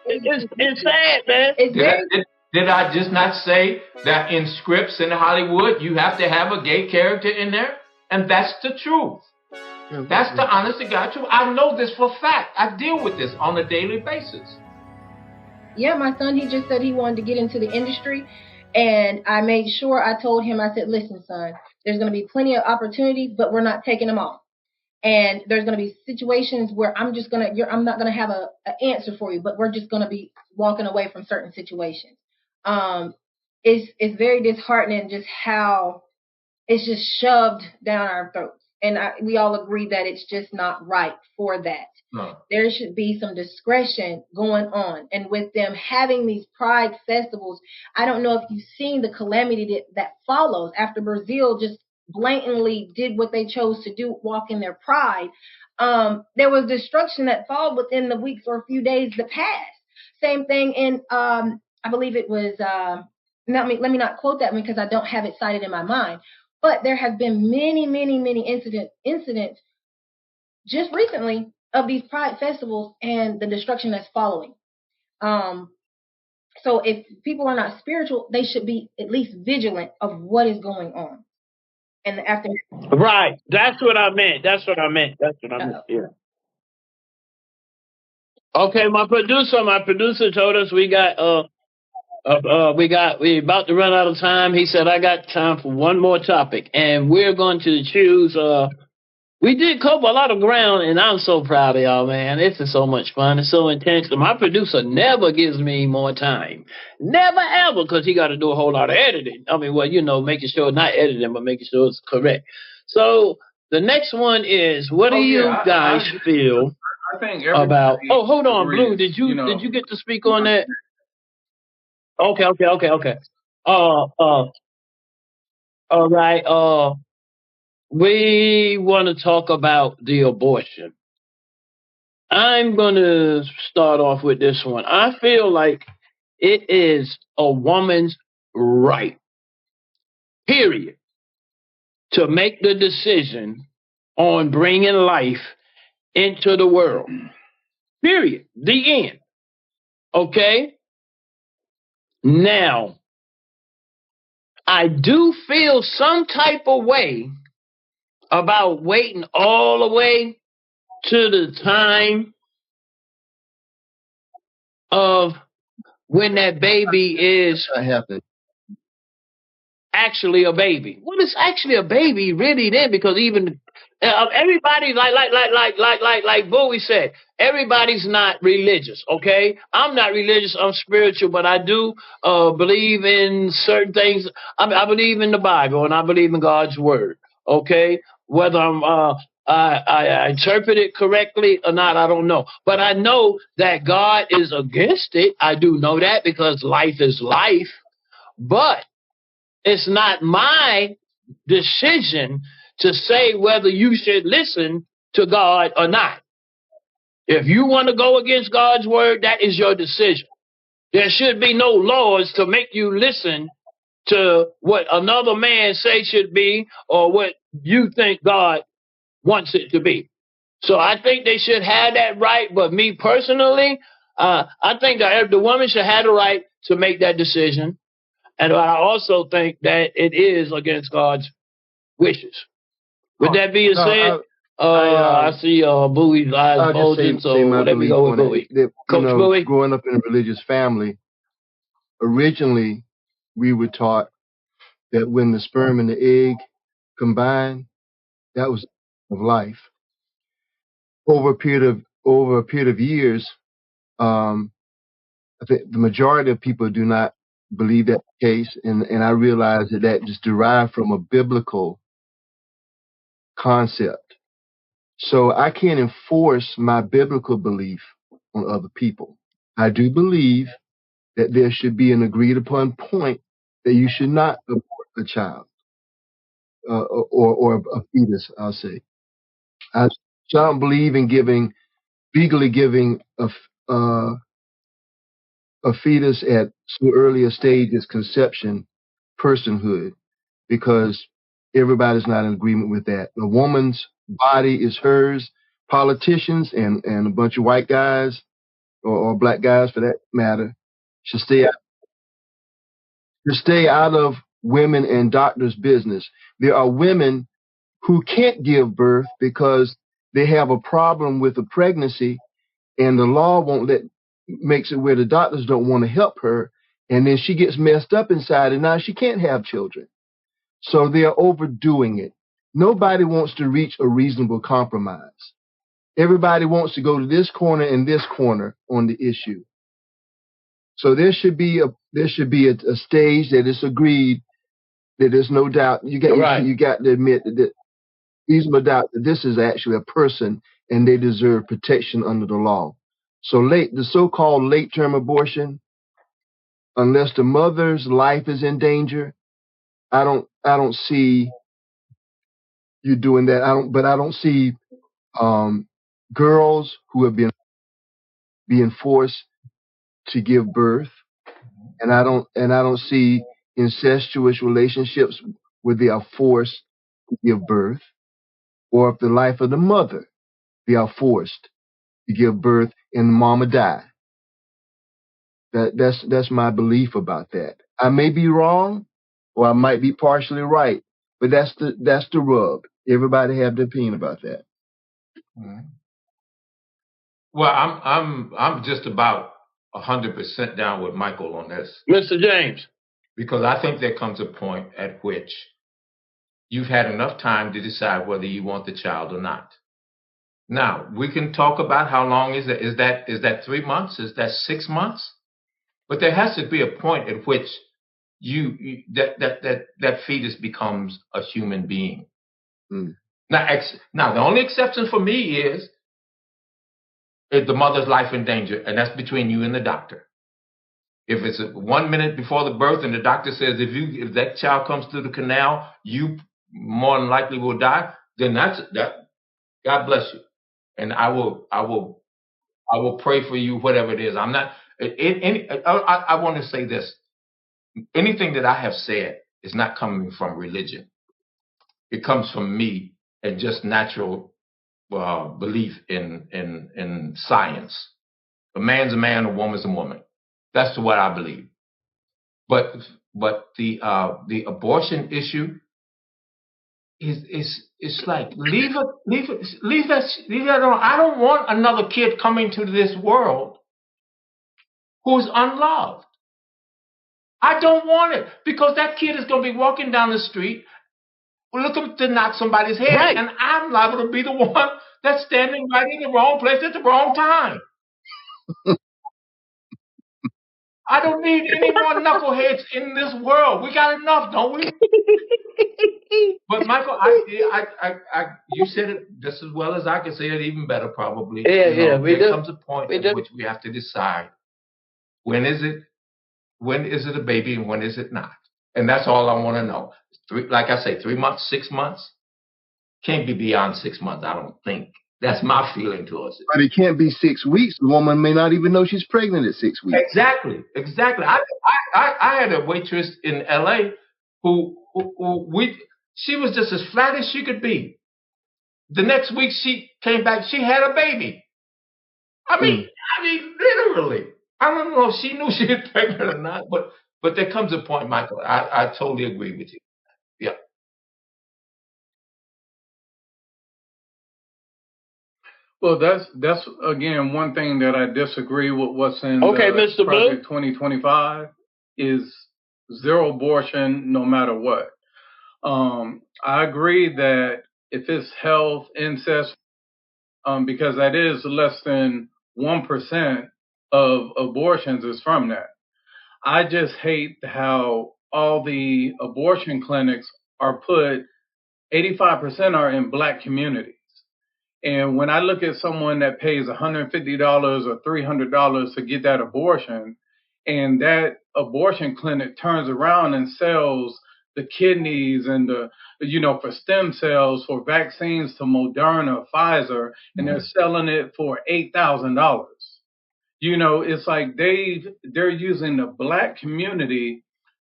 It's sad, man. It's Did I, very did I just not say that in scripts in Hollywood you have to have a gay character in there? And that's the truth. That's the honest to God truth. I know this for a fact. I deal with this on a daily basis. Yeah, my son, he just said he wanted to get into the industry. And I made sure I told him, I said, listen, son, there's going to be plenty of opportunities, but we're not taking them all. And there's going to be situations where I'm not going to have an answer for you, but we're just going to be walking away from certain situations. It's very disheartening just how it's just shoved down our throats. And we all agree that it's just not right for that. No. There should be some discretion going on. And with them having these pride festivals, I don't know if you've seen the calamity that follows after Brazil just blatantly did what they chose to do, walk in their pride. There was destruction that followed within the weeks or a few days that passed. Same thing in, I believe it was, let me not quote that one because I don't have it cited in my mind. But there have been many, many, many incidents just recently of these pride festivals and the destruction that's following. So if people are not spiritual, they should be at least vigilant of what is going on. And after, right, that's what I meant. Yeah. Okay, my producer told us we about to run out of time. He said I got time for one more topic, and we're going to choose. We did cover a lot of ground, and I'm so proud of y'all, man. This is so much fun. It's so intense. My producer never gives me more time, never ever, because he got to do a whole lot of editing. I mean, well, making sure not editing, but making sure it's correct. So the next one is, what do you guys feel? I think about. Oh, hold on, Blue. Did you get to speak on that? Okay. All right. We want to talk about the abortion. I'm going to start off with this one. I feel like it is a woman's right, period, to make the decision on bringing life into the world. Period. The end. Okay? Now, I do feel some type of way about waiting all the way to the time of when that baby is actually a baby. Well, it's actually a baby really then, because even everybody like Bowie said, everybody's not religious. Okay, I'm not religious. I'm spiritual, but I do believe in certain things. I believe in the Bible and I believe in God's word. Okay, whether I interpret it correctly or not, I don't know. But I know that God is against it. I do know that because life is life. But it's not my decision to say whether you should listen to God or not. If you want to go against God's word, that is your decision. There should be no laws to make you listen to what another man say should be or what you think God wants it to be. So I think they should have that right. But me personally, I think that the woman should have the right to make that decision. And I also think that it is against God's wishes. With that being said, I see Bowie's eyes bulging, so let me go with Bowie. Coach Bowie? Growing up in a religious family, originally we were taught that when the sperm and the egg combine, that was of life. Over a period of years, I think the majority of people do not believe that case, and I realize that just derived from a biblical concept. So I can't enforce my biblical belief on other people. I do believe that there should be an agreed upon point that you should not abort a child or a fetus, I'll say. So I don't believe in legally giving a fetus at so early a stage as conception personhood, because everybody's not in agreement with that. A woman's body is hers. Politicians and a bunch of white guys or black guys for that matter, should stay out of women and doctors' business. There are women who can't give birth because they have a problem with a pregnancy, and the law makes it where the doctors don't want to help her, and then she gets messed up inside, and now she can't have children. So they are overdoing it. Nobody wants to reach a reasonable compromise. Everybody wants to go to this corner and this corner on the issue. So there should be a stage that is agreed, that there's no doubt. You got to admit that reasonable doubt that this is actually a person and they deserve protection under the law. So the so-called late-term abortion, unless the mother's life is in danger, I don't see you doing that. I don't see girls who have been being forced to give birth, and I don't see incestuous relationships where they are forced to give birth, or if the life of the mother they are forced to give birth and mama die. That's my belief about that. I may be wrong, or I might be partially right, but that's the rub. Everybody have their opinion about that. Mm-hmm. Well, I'm just about 100% down with Michael on this, Mr. James, because I think there comes a point at which you've had enough time to decide whether you want the child or not. Now, we can talk about how long is that? Is that 3 months? Is that 6 months? But there has to be a point at which that fetus becomes a human being. Mm. Now, the only exception for me is the mother's life in danger, and that's between you and the doctor. If it's 1 minute before the birth and the doctor says if that child comes through the canal, you more than likely will die, then that. God bless you, and I will pray for you, whatever it is. I'm not. I want to say this: anything that I have said is not coming from religion. It comes from me and just natural belief in science. A man's a man, a woman's a woman. That's what I believe. But the abortion issue is like leave that alone. I don't want another kid coming to this world who's unloved. I don't want it, because that kid is going to be walking down the street looking to knock somebody's head, right, and I'm liable to be the one that's standing right in the wrong place at the wrong time. I don't need any more knuckleheads in this world. We got enough, don't we? But Michael, you said it just as well as I can say it, even better probably. Yeah, there comes a point at which we have to decide when is it a baby and when is it not, and that's all I want to know. Like I say, 3 months, 6 months, can't be beyond 6 months. I don't think. That's my feeling towards it. But it can't be 6 weeks. The woman may not even know she's pregnant at 6 weeks. Exactly. I had a waitress in L.A. who she was just as flat as she could be. The next week she came back, she had a baby. I mean, literally. I don't know if she knew she was pregnant or not, but there comes a point, Michael. I totally agree with you. Yeah. Well, that's again one thing that I disagree with what's in Mr. Project 2025 is zero abortion no matter what. I agree that if it's health, incest, because that is less than 1% of abortions is from that. I just hate how all the abortion clinics are put, 85% are in Black communities. And when I look at someone that pays $150 or $300 to get that abortion, and that abortion clinic turns around and sells the kidneys and for stem cells, for vaccines to Moderna, Pfizer, and they're selling it for $8,000. It's like they're using the Black community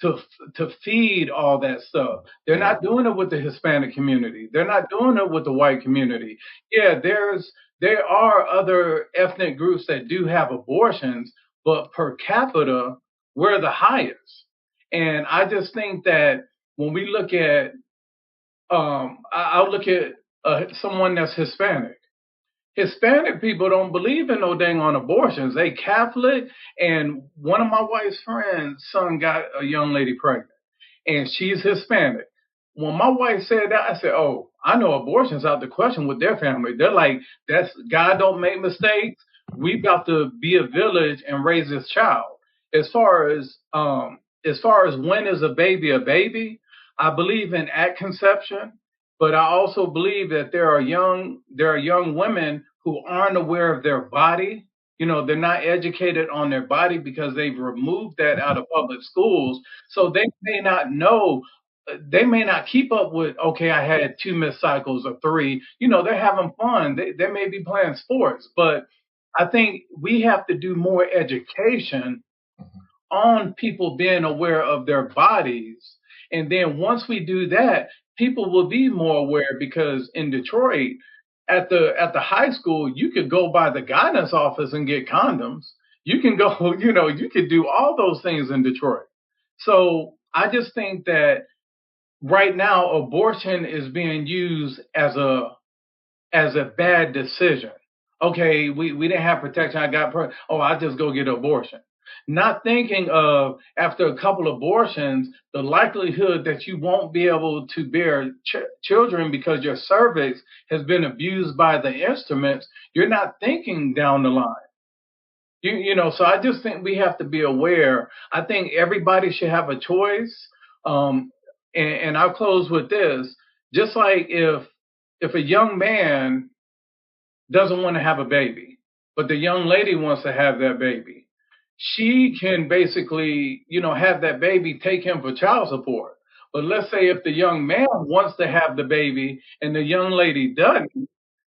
to feed all that stuff. They're not doing it with the Hispanic community. They're not doing it with the white community. Yeah, there are other ethnic groups that do have abortions, but per capita, we're the highest. And I just think that when we look at, I'll look at someone that's Hispanic. Hispanic people don't believe in no dang on abortions. They Catholic, and one of my wife's friends' son got a young lady pregnant, and she's Hispanic. When my wife said that, I said, "Oh, I know abortion's out the question with their family." They're like, "That's God don't make mistakes. We got to be a village and raise this child." As far as when is a baby, I believe in at conception, but I also believe that there are young women who aren't aware of their body. You know, they're not educated on their body because they've removed that out of public schools. So they may not know, they may not keep up with, okay, I had 2 missed cycles or 3. You know, they're having fun. They may be playing sports, but I think we have to do more education on people being aware of their bodies. And then once we do that, people will be more aware, because in Detroit, at the high school, you could go by the guidance office and get condoms. You can go, you could do all those things in Detroit. So I just think that right now abortion is being used as a bad decision. Okay, we didn't have protection. I just go get an abortion. Not thinking of, after a couple abortions, the likelihood that you won't be able to bear children because your cervix has been abused by the instruments. You're not thinking down the line. So I just think we have to be aware. I think everybody should have a choice. And I'll close with this. Just like if a young man doesn't want to have a baby, but the young lady wants to have that baby, she can basically, have that baby, take him for child support. But let's say if the young man wants to have the baby and the young lady doesn't,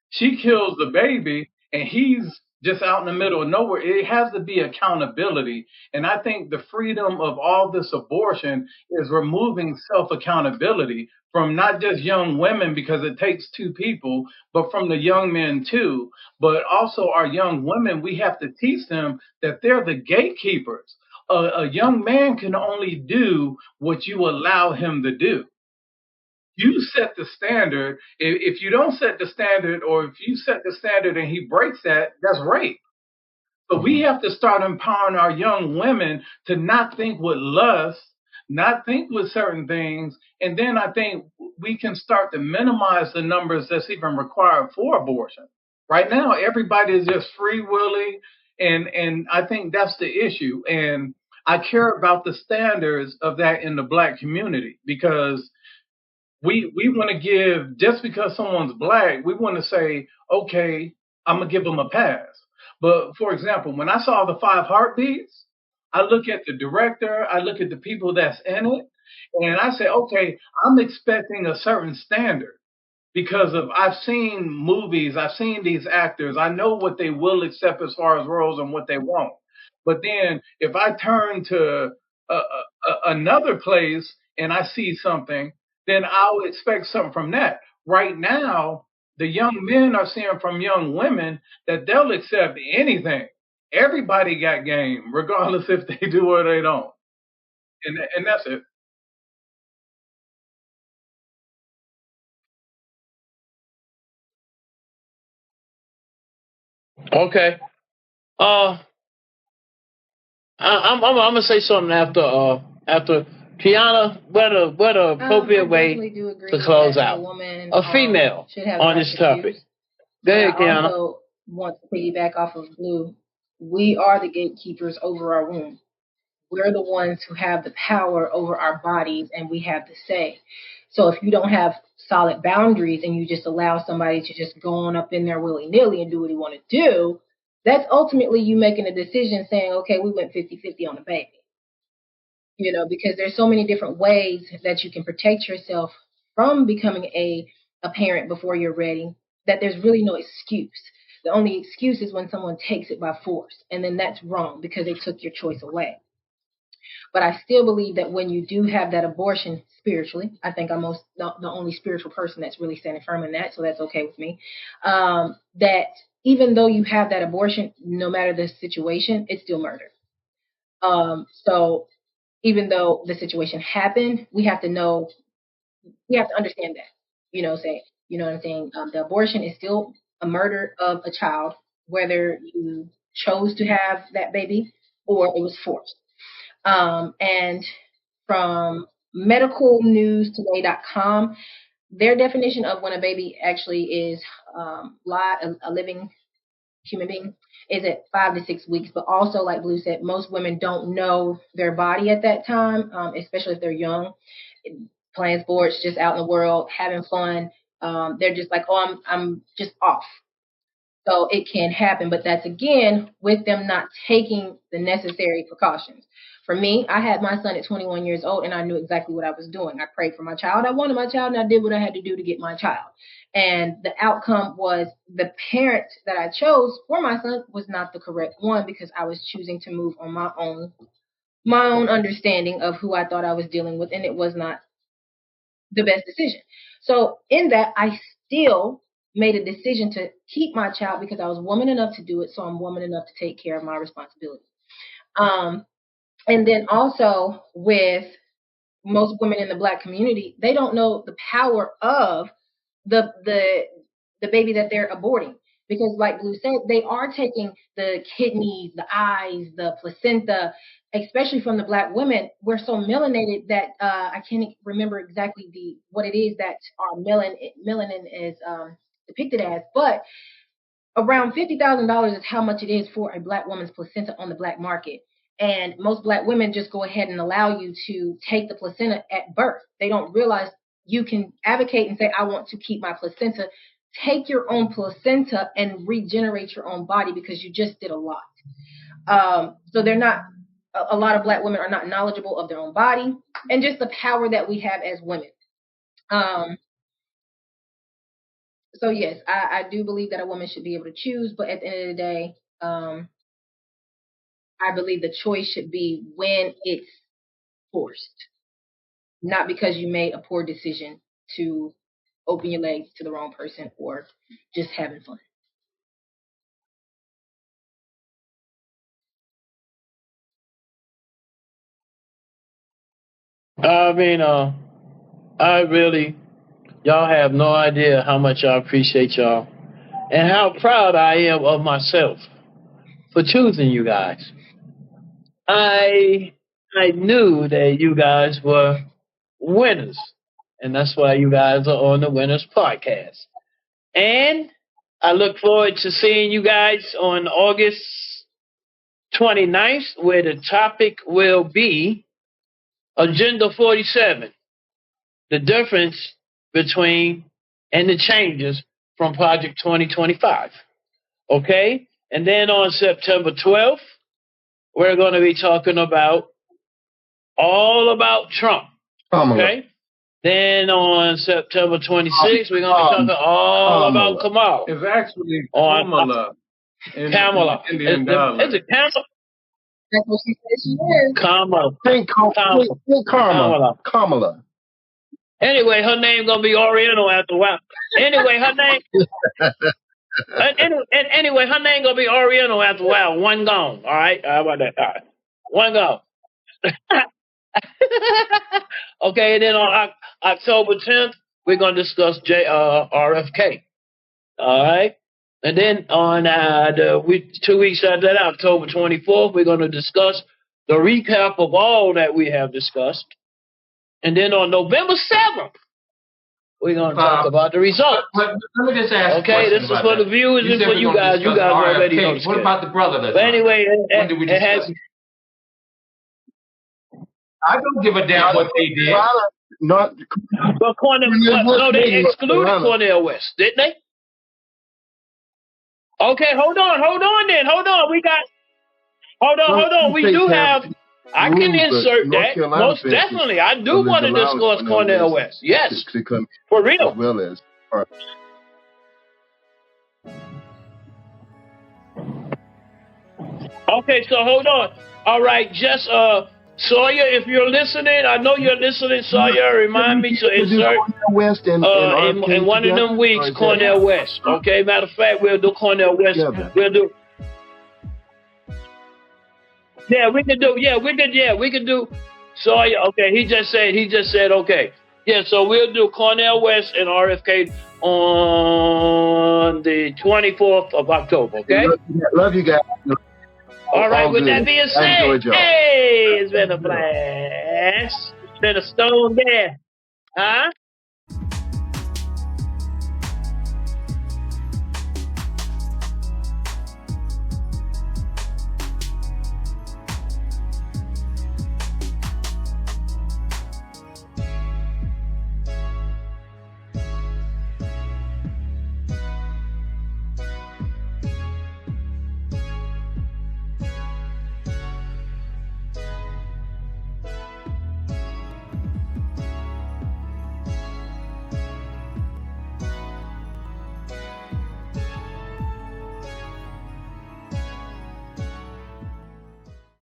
she kills the baby and he's just out in the middle of nowhere. It has to be accountability. And I think the freedom of all this abortion is removing self-accountability from not just young women, because it takes 2 people, but from the young men too. But also our young women, we have to teach them that they're the gatekeepers. A young man can only do what you allow him to do. You set the standard. If you don't set the standard, or if you set the standard and he breaks that, that's rape. But we have to start empowering our young women to not think with lust, not think with certain things. And then I think we can start to minimize the numbers that's even required for abortion. Right now, everybody is just free willing. And I think that's the issue. And I care about the standards of that in the Black community, because we want to give, just because someone's Black, we want to say, okay, I'm going to give them a pass. But for example, when I saw the 5 Heartbeats, I look at the director, I look at the people that's in it, and I say, okay, I'm expecting a certain standard, because I've seen movies, I've seen these actors, I know what they will accept as far as roles and what they won't. But then if I turn to another place and I see something, then I'll expect something from that. Right now, the young men are seeing from young women that they'll accept anything. Everybody got game, regardless if they do or they don't. And that's it. Okay. Uh, I'm gonna say something after Keiana. What a appropriate way to close out a female on this topic. Go ahead, Keiana. I also want to piggyback off of Blue. We are the gatekeepers over our womb. We're the ones who have the power over our bodies, and we have the say. So if you don't have solid boundaries and you just allow somebody to just go on up in there willy-nilly and do what he want to do, that's ultimately you making a decision saying, okay, we went 50-50 on the baby. Because there's so many different ways that you can protect yourself from becoming a parent before you're ready, that there's really no excuse. The only excuse is when someone takes it by force, and then that's wrong because they took your choice away. But I still believe that when you do have that abortion spiritually, I think I'm the only spiritual person that's really standing firm in that, so that's okay with me. That even though you have that abortion, no matter the situation, it's still murder. So even though the situation happened, we have to understand that. You know what I'm saying? The abortion is still a murder of a child, whether you chose to have that baby or it was forced. And from medicalnewstoday.com, their definition of when a baby actually is a living human being is at 5 to 6 weeks. But also, like Blue said, most women don't know their body at that time, especially if they're young, playing sports, just out in the world, having fun. They're just like, oh, I'm just off. So it can happen, but that's again with them not taking the necessary precautions. For me, I had my son at 21 years old, and I knew exactly what I was doing. I prayed for my child. I wanted my child, and I did what I had to do to get my child. And the outcome was the parent that I chose for my son was not the correct one, because I was choosing to move on my own understanding of who I thought I was dealing with, and it was not the best decision. So in that, I still made a decision to keep my child because I was woman enough to do it. So I'm woman enough to take care of my responsibility. And then also with most women in the Black community, they don't know the power of the baby that they're aborting. Because like Blue said, they are taking the kidneys, the eyes, the placenta, especially from the Black women. We're so melanated that I can't remember exactly what it is that our melanin is depicted as, but around $50,000 is how much it is for a Black woman's placenta on the Black market. And most Black women just go ahead and allow you to take the placenta at birth. They don't realize you can advocate and say, I want to keep my placenta. Take your own placenta and regenerate your own body, because you just did a lot. So they're not, a lot of Black women are not knowledgeable of their own body and just the power that we have as women. So yes, I do believe that a woman should be able to choose, but at the end of the day, I believe the choice should be when it's forced, not because you made a poor decision to open your legs to the wrong person or just having fun. I mean, y'all have no idea how much I appreciate y'all and how proud I am of myself for choosing you guys. I knew that you guys were winners, and that's why you guys are on the WINNA'S Podcast. And I look forward to seeing you guys on August 29th, where the topic will be Agenda 47, the difference between and the changes from Project 2025. Okay? And then on September 12th, we're going to be talking about all about Trump. Okay? Then on September 26th, we're going to be talking all about Kamala. It's actually Kamala. Kamala. Is it Kamala? That's what she said she is. Kamala. Kamala. Anyway, her name going to be Oriental after a while. Anyway, her name... anyway, her name going to be Oriental after a while. One gone. All right? How about that? All right. One gone. Okay, and then on October 10th, we're going to discuss RFK. All right? And then on 2 weeks after that, October 24th, we're going to discuss the recap of all that we have discussed. And then on November 7th, we're going to talk about the results. Let me just ask. Okay, this is for the viewers and for you guys. You guys already know. What about the brother? But anyway, it has... I don't give a damn what they did. Not, but they excluded Cornel West, didn't they? Okay, hold on. We got. Hold on. We do have. I can insert that. Most definitely, I do want to discuss Cornel West. Yes, for real. As well as. Okay, so hold on. All right, just Sawyer, if you're listening, I know you're listening, Sawyer. Remind me to insert West and in one of them weeks, Cornell West. Okay, matter of fact, we'll do Cornell West. We'll do. Yeah, we can do. Yeah, we can do. Sawyer. Okay, he just said. Okay. Yeah, so we'll do Cornell West and RFK on the 24th of October. Okay. Love you guys. All right, with that being said, hey, it's been a blast. It's been a stone there. Huh?